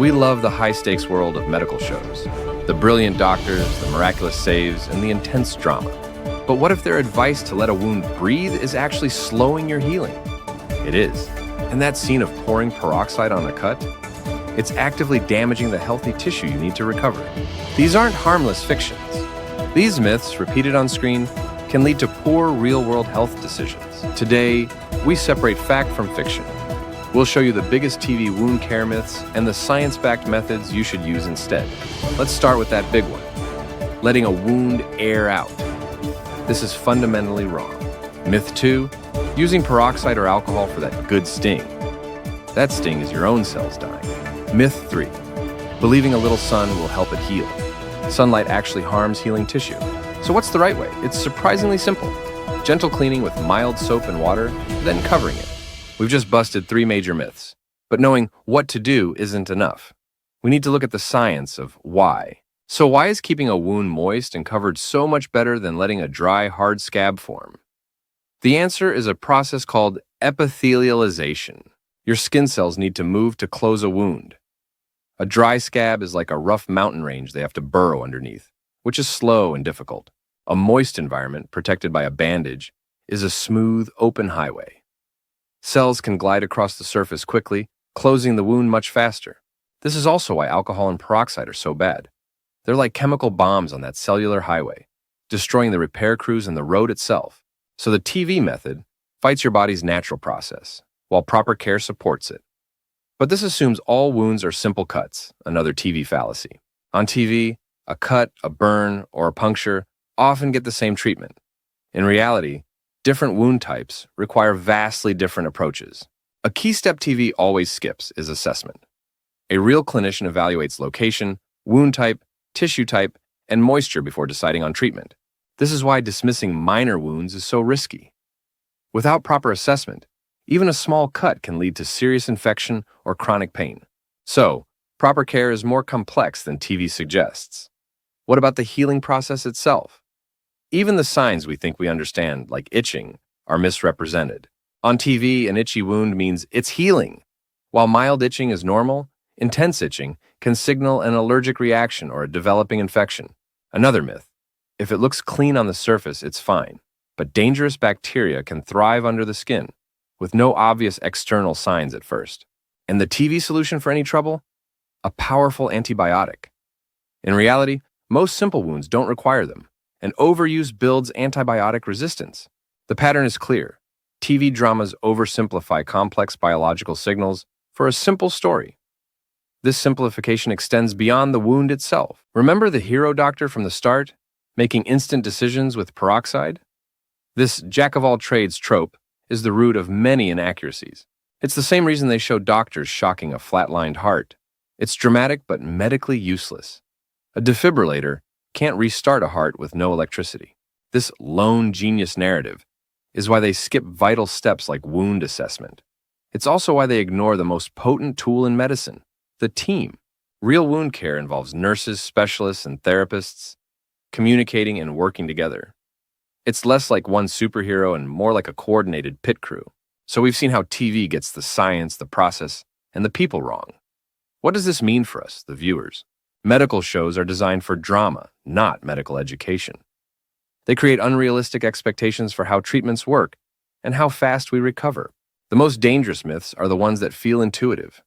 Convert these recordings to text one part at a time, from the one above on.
We love the high-stakes world of medical shows, the brilliant doctors, the miraculous saves, and the intense drama. But what if their advice to let a wound breathe is actually slowing your healing? It is. And that scene of pouring peroxide on a cut? It's actively damaging the healthy tissue you need to recover. These aren't harmless fictions. These myths, repeated on screen, can lead to poor real-world health decisions. Today, we separate fact from fiction. We'll show you the biggest TV wound care myths and the science-backed methods you should use instead. Let's start with that big one, letting a wound air out. This is fundamentally wrong. Myth 2, using peroxide or alcohol for that good sting. That sting is your own cells dying. Myth 3, believing a little sun will help it heal. Sunlight actually harms healing tissue. So what's the right way? It's surprisingly simple. Gentle cleaning with mild soap and water, then covering it. We've just busted 3 major myths. But knowing what to do isn't enough. We need to look at the science of why. So why is keeping a wound moist and covered so much better than letting a dry, hard scab form? The answer is a process called epithelialization. Your skin cells need to move to close a wound. A dry scab is like a rough mountain range they have to burrow underneath, which is slow and difficult. A moist environment, protected by a bandage, is a smooth, open highway. Cells can glide across the surface quickly, closing the wound much faster. This is also why alcohol and peroxide are so bad. They're like chemical bombs on that cellular highway, destroying the repair crews and the road itself. So the TV method fights your body's natural process, while proper care supports it. But this assumes all wounds are simple cuts, another TV fallacy. On TV, a cut, a burn, or a puncture often get the same treatment. In reality, different wound types require vastly different approaches. A key step TV always skips is assessment. A real clinician evaluates location, wound type, tissue type, and moisture before deciding on treatment. This is why dismissing minor wounds is so risky. Without proper assessment, even a small cut can lead to serious infection or chronic pain. So, proper care is more complex than TV suggests. What about the healing process itself? Even the signs we think we understand, like itching, are misrepresented. On TV, an itchy wound means it's healing. While mild itching is normal, intense itching can signal an allergic reaction or a developing infection. Another myth. If it looks clean on the surface, it's fine. But dangerous bacteria can thrive under the skin, with no obvious external signs at first. And the TV solution for any trouble? A powerful antibiotic. In reality, most simple wounds don't require them, and overuse builds antibiotic resistance. The pattern is clear. TV dramas oversimplify complex biological signals for a simple story. This simplification extends beyond the wound itself. Remember the hero doctor from the start, making instant decisions with peroxide? This jack-of-all-trades trope is the root of many inaccuracies. It's the same reason they show doctors shocking a flatlined heart. It's dramatic but medically useless. A defibrillator can't restart a heart with no electricity. This lone genius narrative is why they skip vital steps like wound assessment. It's also why they ignore the most potent tool in medicine, the team. Real wound care involves nurses, specialists, and therapists communicating and working together. It's less like one superhero and more like a coordinated pit crew. So we've seen how TV gets the science, the process, and the people wrong. What does this mean for us, the viewers? Medical shows are designed for drama, not medical education. They create unrealistic expectations for how treatments work and how fast we recover. The most dangerous myths are the ones that feel intuitive.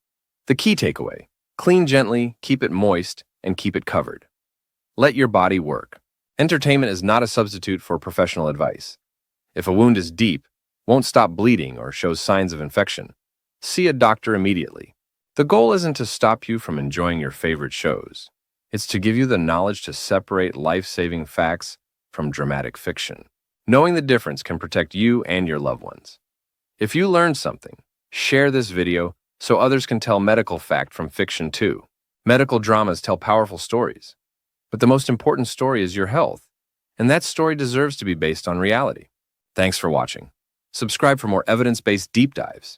The key takeaway: clean gently, keep it moist, and keep it covered. Let your body work. Entertainment is not a substitute for professional advice. If a wound is deep, won't stop bleeding, or shows signs of infection, see a doctor immediately. The goal isn't to stop you from enjoying your favorite shows. It's to give you the knowledge to separate life-saving facts from dramatic fiction. Knowing the difference can protect you and your loved ones. If you learned something, share this video so others can tell medical fact from fiction too. Medical dramas tell powerful stories. But the most important story is your health, and that story deserves to be based on reality. Thanks for watching. Subscribe for more evidence-based deep dives.